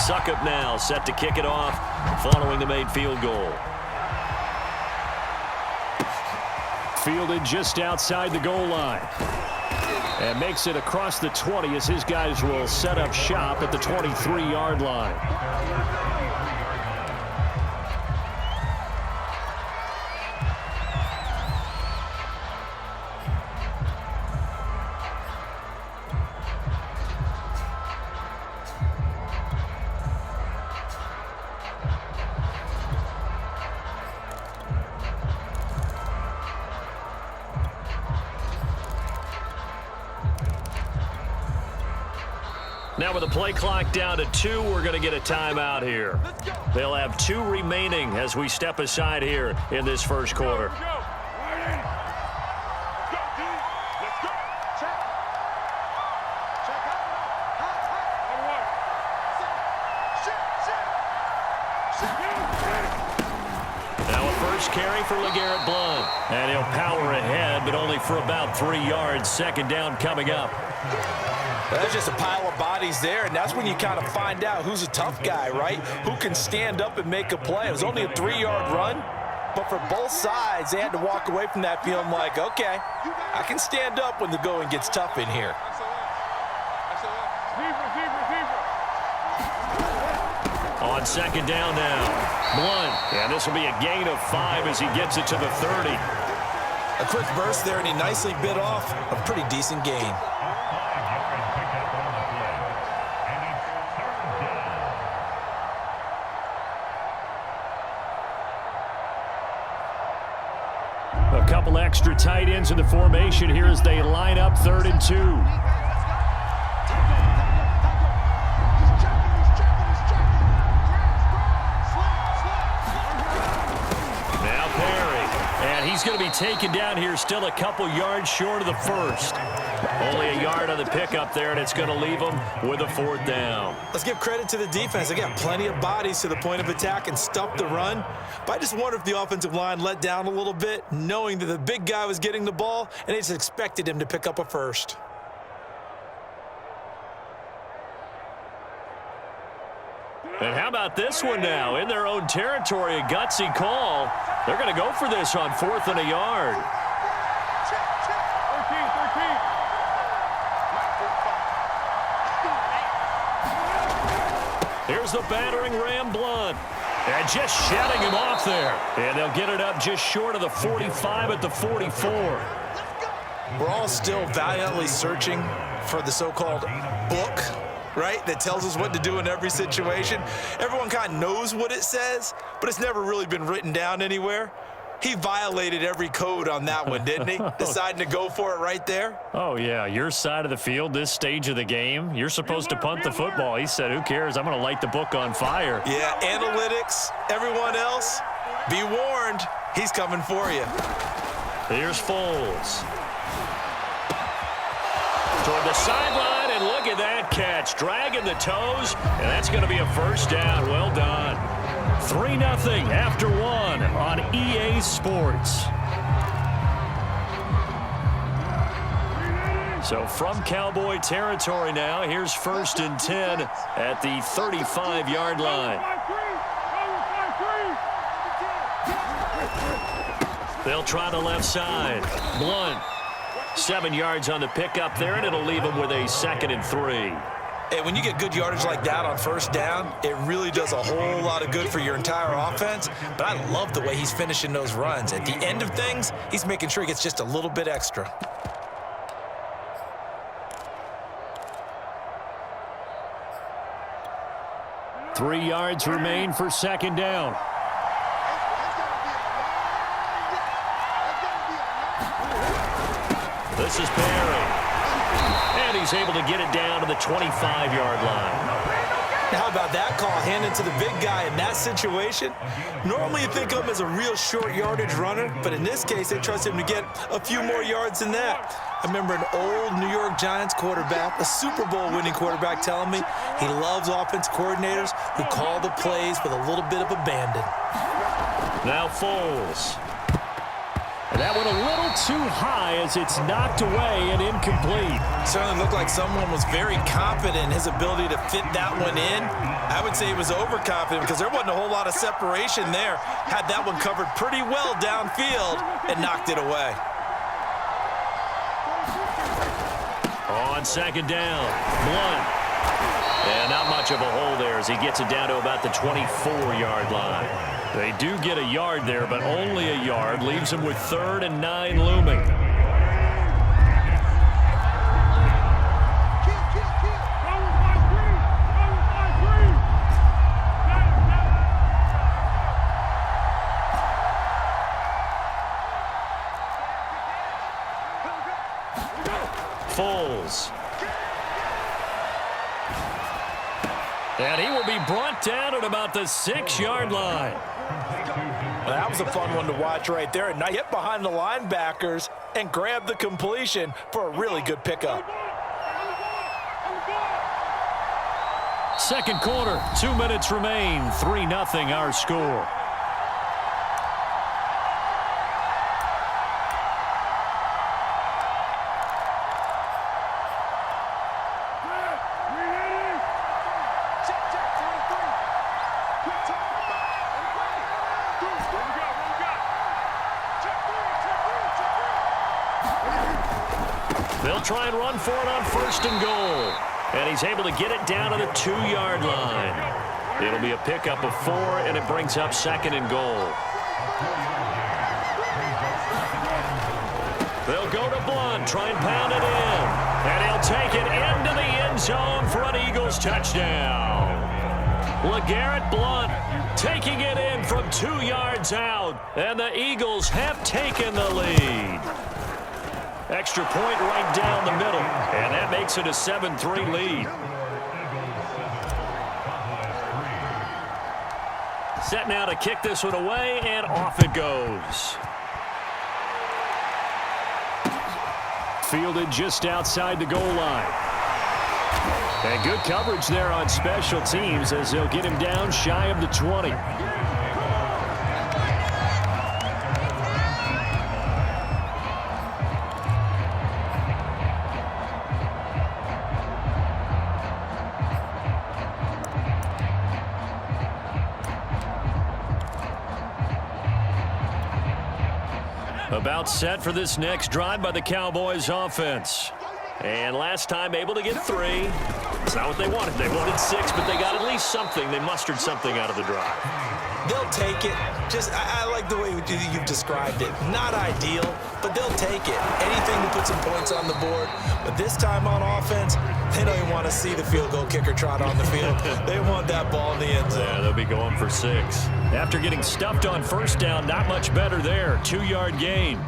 Succop now set to kick it off following the made field goal. Fielded just outside the goal line. And makes it across the 20 as his guys will set up shop at the 23-yard line. Now with the play clock down to 2, we're going to get a timeout here. They'll have 2 remaining as we step aside here in this first quarter. Now a first carry for LeGarrette Blount. And he'll power ahead, but only for about 3 yards. Second down coming up. There's just a pile of bodies there, and that's when you kind of find out who's a tough guy, right? Who can stand up and make a play. It was only a 3-yard run, but for both sides, they had to walk away from that feeling like, okay, I can stand up when the going gets tough in here. On second down now, Blount. And this will be a gain of 5 as he gets it to the 30. A quick burst there, and he nicely bit off a pretty decent gain. A couple extra tight ends in the formation here as they line up 3rd and 2. Now Perry. And he's going to be taken down here still a couple yards short of the first. Only a yard on the pickup there, and it's going to leave him with a 4th down. Let's give credit to the defense. They got plenty of bodies to the point of attack and stuffed the run. But I just wonder if the offensive line let down a little bit, knowing that the big guy was getting the ball, and they just expected him to pick up a first. And how about this one now? In their own territory, a gutsy call. They're going to go for this on 4th and a yard. Here's the battering ram, Blount. And just shutting him off there. And they'll get it up just short of the 45 at the 44. We're all still valiantly searching for the so-called book, right, that tells us what to do in every situation. Everyone kind of knows what it says, but it's never really been written down anywhere. He violated every code on that one, didn't he? Deciding to go for it right there. Oh, yeah, your side of the field, this stage of the game, you're supposed to punt the football. He said, who cares? I'm going to light the book on fire. Yeah, analytics, everyone else, be warned, he's coming for you. Here's Foles. Toward the sideline, and look at that catch. Dragging the toes, and that's going to be a first down. Well done. 3-0 after 1 on EA Sports. So from Cowboy territory now, here's 1st and 10 at the 35-yard line. They'll try the left side. Blount. 7 yards on the pickup there, and it'll leave him with a 2nd and 3. Hey, when you get good yardage like that on first down, it really does a whole lot of good for your entire offense. But I love the way he's finishing those runs. At the end of things, he's making sure he gets just a little bit extra. Three yards remain for second down. This is Perry. And he's able to get it down to the 25-yard line. Now, how about that call handed to the big guy in that situation? Normally you think of him as a real short yardage runner, but in this case they trust him to get a few more yards than that. I remember an old New York Giants quarterback, a Super Bowl winning quarterback, telling me he loves offense coordinators who call the plays with a little bit of abandon. Now Foles. And that went a little too high as it's knocked away and incomplete. Certainly looked like someone was very confident in his ability to fit that one in. I would say he was overconfident because there wasn't a whole lot of separation there. Had that one covered pretty well downfield and knocked it away. On second down, Blunt. And not much of a hole there as he gets it down to about the 24-yard line. They do get a yard there, but only a yard. Leaves them with 3rd and 9 looming. Foles. And he will be brought down at about the 6-yard line. Well, that was a fun one to watch right there. And now get behind the linebackers and grab the completion for a really good pickup. Second quarter, 2 minutes remain. 3-0 our score. They'll try and run for it on 1st and goal. And he's able to get it down to the 2-yard line. It'll be a pickup of 4, and it brings up 2nd and goal. They'll go to Blunt, try and pound it in. And he'll take it into the end zone for an Eagles touchdown. LeGarrette Blunt taking it in from 2 yards out. And the Eagles have taken the lead. Extra point right down the middle, and that makes it a 7-3 lead. Set now to kick this one away, and off it goes. Fielded just outside the goal line. And good coverage there on special teams as they'll get him down shy of the 20. About set for this next drive by the Cowboys offense. And last time able to get 3. It's not what they wanted. They wanted 6, but they got at least something. They mustered something out of the drive. They'll take it. I like the way you've described it. Not ideal, but they'll take it. Anything to put some points on the board. But this time on offense, they don't even want to see the field goal kicker trot on the field. They want that ball in the end zone. Yeah, they'll be going for 6. After getting stuffed on 1st down, not much better there. 2-yard gain.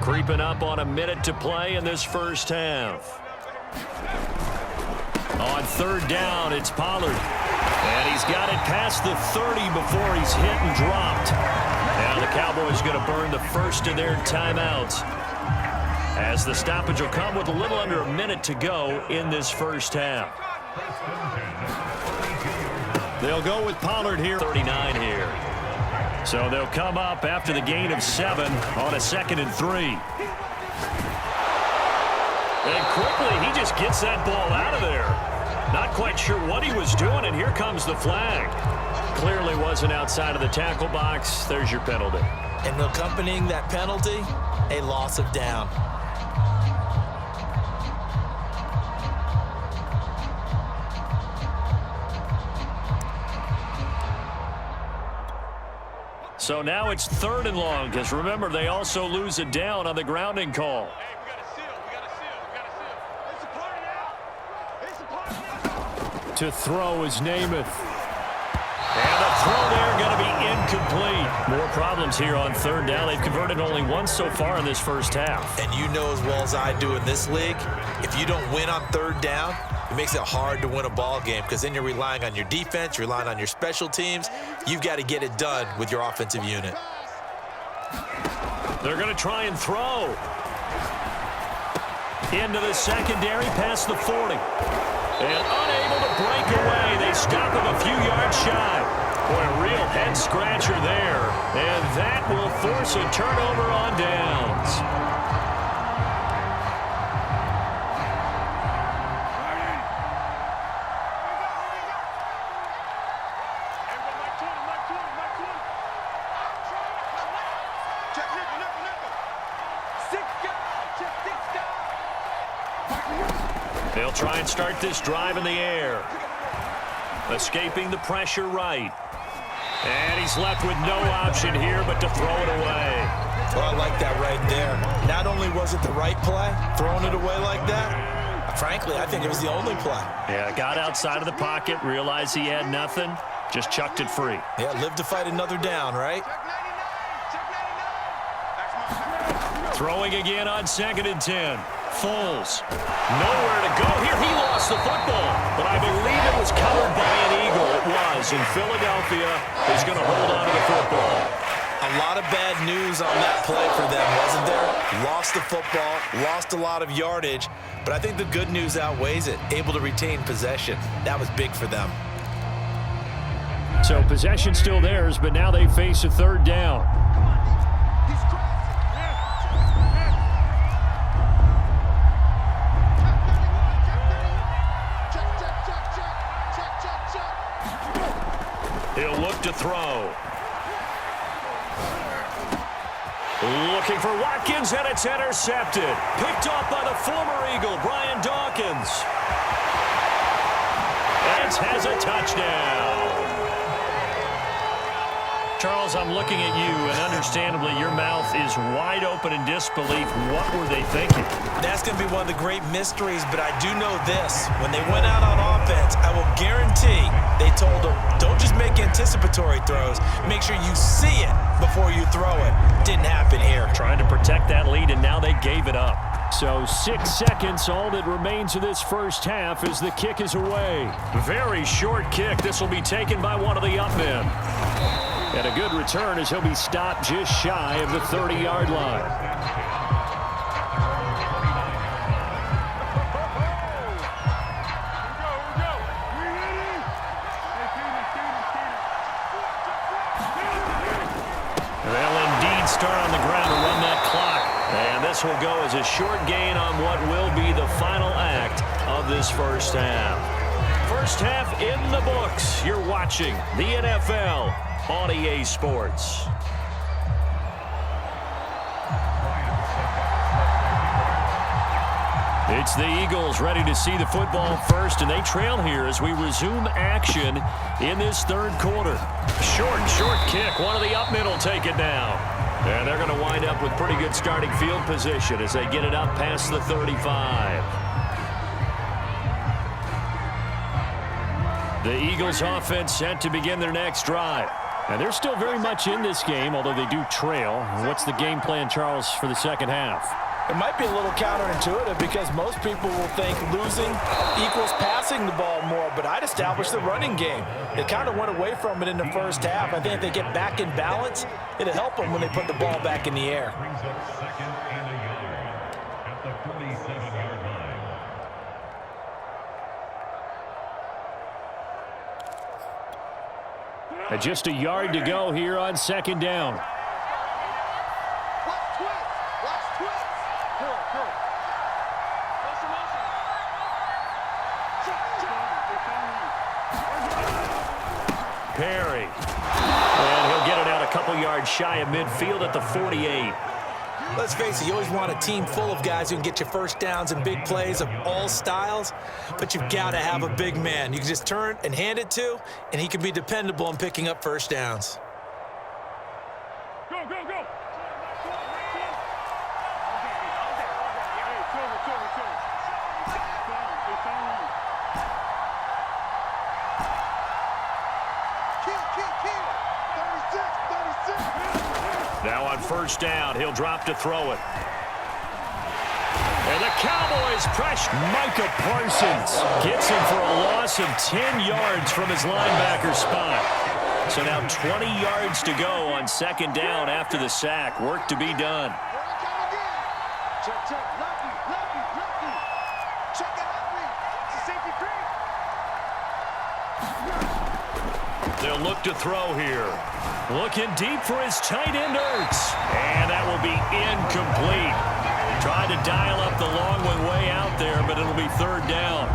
Creeping up on a minute to play in this first half. On 3rd down, it's Pollard. And he's got it past the 30 before he's hit and dropped. Now the Cowboys going to burn the first of their timeouts, as the stoppage will come with a little under a minute to go in this first half. They'll go with Pollard here. 39 here. So they'll come up after the gain of 7 on a 2nd and 3. And quickly, he just gets that ball out of there. Not quite sure what he was doing, and here comes the flag. Clearly wasn't outside of the tackle box. There's your penalty. And accompanying that penalty, a loss of down. So now it's 3rd and long, because remember, they also lose it down on the grounding call. To throw is Namath. And the throw there going to be incomplete. More problems here on 3rd down. They've converted only once so far in this first half. And you know as well as I do in this league, if you don't win on 3rd down, it makes it hard to win a ball game, because then you're relying on your defense, you're relying on your special teams. You've got to get it done with your offensive unit. They're going to try and throw. Into the secondary past the 40. And unable to break away. They stop him a few yards shy. Boy, a real head-scratcher there. And that will force a turnover on downs. They'll try and start this drive in the air. Escaping the pressure right. And he's left with no option here but to throw it away. Well, I like that right there. Not only was it the right play, throwing it away like that, frankly, I think it was the only play. Yeah, got outside of the pocket, realized he had nothing, just chucked it free. Yeah, live to fight another down, right? Throwing again on 2nd and 10. Foles. Nowhere to go here. He lost the football, but I believe it was covered by an Eagle. It was, and Philadelphia is going to hold on to the football. A lot of bad news on that play for them, wasn't there? Lost the football, lost a lot of yardage, but I think the good news outweighs it. Able to retain possession. That was big for them. So possession still theirs, but now they face a 3rd down. He'll look to throw. Looking for Watkins, and it's intercepted. Picked off by the former Eagle, Brian Dawkins. Eds has a touchdown. Charles, I'm looking at you, and understandably, your mouth is wide open in disbelief. What were they thinking? That's going to be one of the great mysteries, but I do know this. When they went out on offense, I will guarantee they told them, don't just make anticipatory throws. Make sure you see it before you throw it. Didn't happen here. Trying to protect that lead, and now they gave it up. So 6 seconds, all that remains of this first half as the kick is away. Very short kick. This will be taken by one of the up men. And a good return as he'll be stopped just shy of the 30-yard line. They'll indeed start on the ground to run that clock. And this will go as a short gain on what will be the final act of this first half. First half in the books. You're watching the NFL on EA Sports. It's the Eagles ready to see the football first, and they trail here as we resume action in this 3rd quarter. Short kick. One of the up men will take it now. And they're going to wind up with pretty good starting field position as they get it up past the 35. The Eagles offense set to begin their next drive. And they're still very much in this game, although they do trail. What's the game plan, Charles, for the second half? It might be a little counterintuitive because most people will think losing equals passing the ball more, but I'd establish the running game. They kind of went away from it in the first half. I think if they get back in balance, it'll help them when they put the ball back in the air. And just a yard to go here on 2nd down. Perry. And he'll get it out a couple yards shy of midfield at the 48. Let's face it, you always want a team full of guys who can get you first downs and big plays of all styles, but you've got to have a big man you can just turn and hand it to, and he can be dependable in picking up first downs. Go, go, go! Now on first down, he'll drop to throw it. And the Cowboys pressure. Micah Parsons gets him for a loss of 10 yards from his linebacker spot. So now 20 yards to go on 2nd down after the sack. Work to be done. Check, check, lefty, lefty, lefty. Check it, lefty. It's a safety creep. They'll look to throw here. Looking deep for his tight end, Ertz. And that will be incomplete. Tried to dial up the long one way out there, but it'll be third down.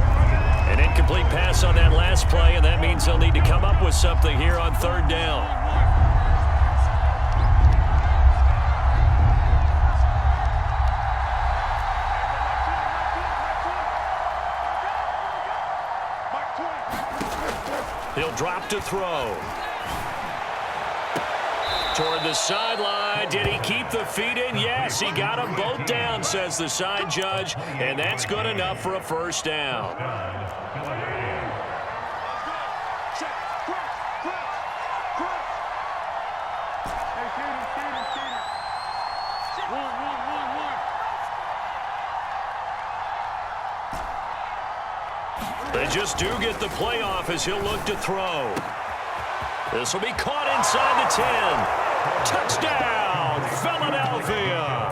An incomplete pass on that last play, and that means they'll need to come up with something here on third down. He'll drop to throw. Toward the sideline. Did he keep the feet in? Yes, he got them both down, says the side judge, and that's good enough for a first down. They just do get the playoff as he'll look to throw. This will be caught inside the 10. Touchdown, Philadelphia.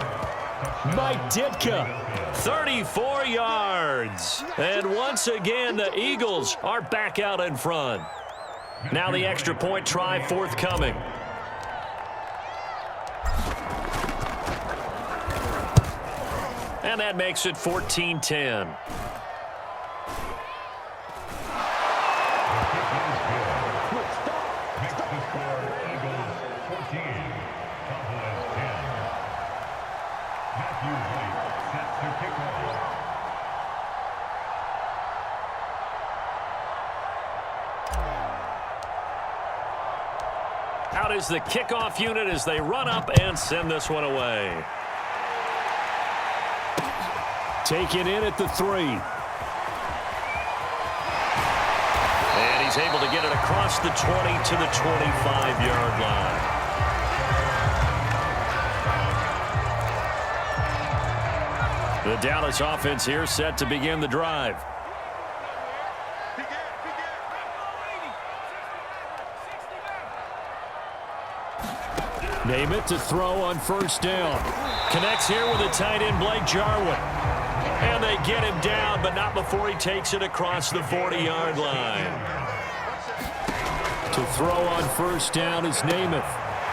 Mike Ditka, 34 yards. And once again, the Eagles are back out in front. Now the extra point try forthcoming. And that makes it 14-10. Out is the kickoff unit as they run up and send this one away. Taken in at the 3. And he's able to get it across the 20 to the 25-yard line. The Dallas offense here set to begin the drive. Namath to throw on first down. Connects here with a tight end, Blake Jarwin. And they get him down, but not before he takes it across the 40-yard line. To throw on first down is Namath.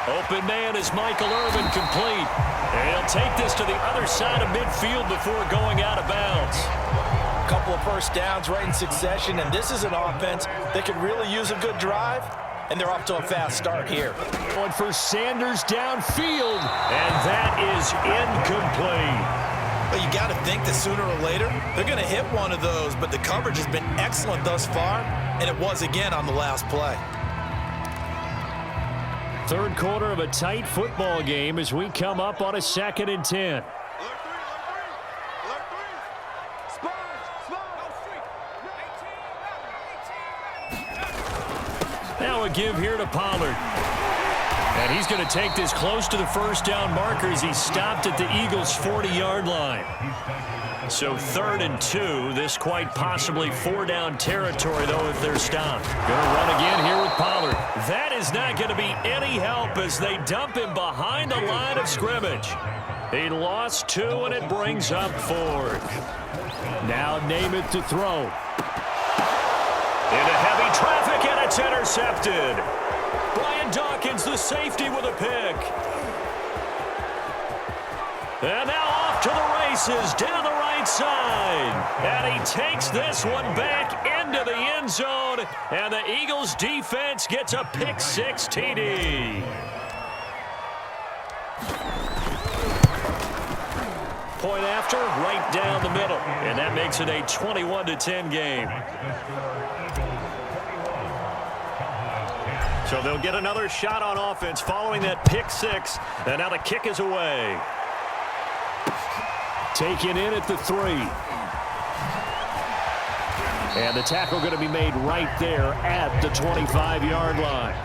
Open man is Michael Irvin, complete. And he'll take this to the other side of midfield before going out of bounds. A couple of first downs right in succession, and this is an offense that could really use a good drive. And they're off to a fast start here. Going for Sanders downfield. And that is incomplete. Well, you got to think that sooner or later, they're going to hit one of those. But the coverage has been excellent thus far. And it was again on the last play. Third quarter of a tight football game as we come up on a 2nd and 10. Now a give here to Pollard. And he's going to take this close to the first down marker as he stopped at the Eagles' 40-yard line. So 3rd and 2. This quite possibly 4-down territory, though, if they're stopped. Going to run again here with Pollard. That is not going to be any help as they dump him behind the line of scrimmage. He lost 2, and it brings up 4th. Now Namath to throw. Into heavy traffic, and it's intercepted. Brian Dawkins, the safety, with a pick. And now off to the races down the right side. And he takes this one back into the end zone. And the Eagles defense gets a pick 6 TD. Point after, right down the middle. And that makes it a 21-10 game. So they'll get another shot on offense following that pick 6. And now the kick is away. Taken in at the 3. And the tackle going to be made right there at the 25-yard line.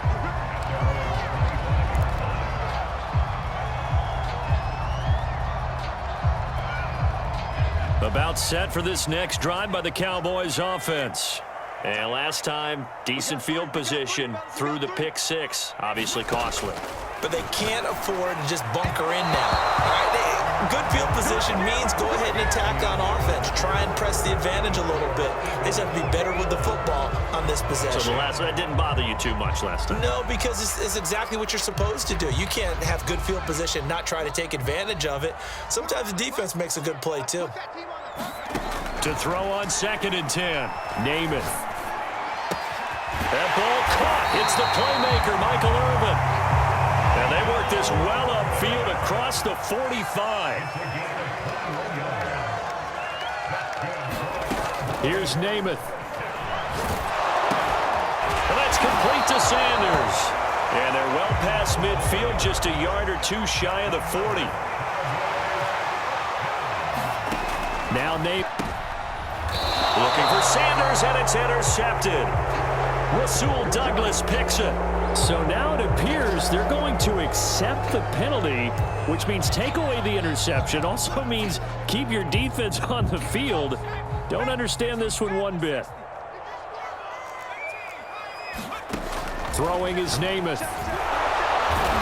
About set for this next drive by the Cowboys offense. And last time, decent field position through the pick 6. Obviously costly. But they can't afford to just bunker in now. All right? Good field field position means go ahead and attack on offense. Try and press the advantage a little bit. They just have to be better with the football on this possession. So that didn't bother you too much last time? No, because it's exactly what you're supposed to do. You can't have good field position, not try to take advantage of it. Sometimes the defense makes a good play, too. To throw on 2nd and 10, Namath. That ball caught. It's the playmaker, Michael Irvin. And they work this well upfield across the 45. Here's Namath. And that's complete to Sanders. And they're well past midfield, just a yard or two shy of the 40. Now Namath. Looking for Sanders, and it's intercepted. Rasul Douglas picks it. So now it appears they're going to accept the penalty, which means take away the interception. Also means keep your defense on the field. Don't understand this one bit. Throwing is Namath.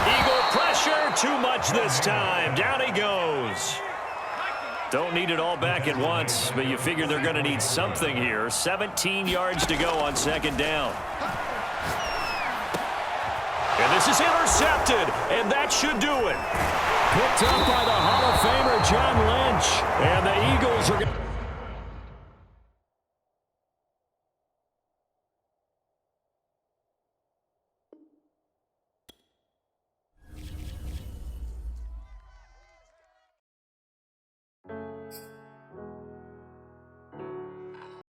Eagle pressure, too much this time. Down he goes. Don't need it all back at once, but you figure they're going to need something here. 17 yards to go on 2nd down. And this is intercepted, and that should do it. Picked up by the Hall of Famer, John Lynch. And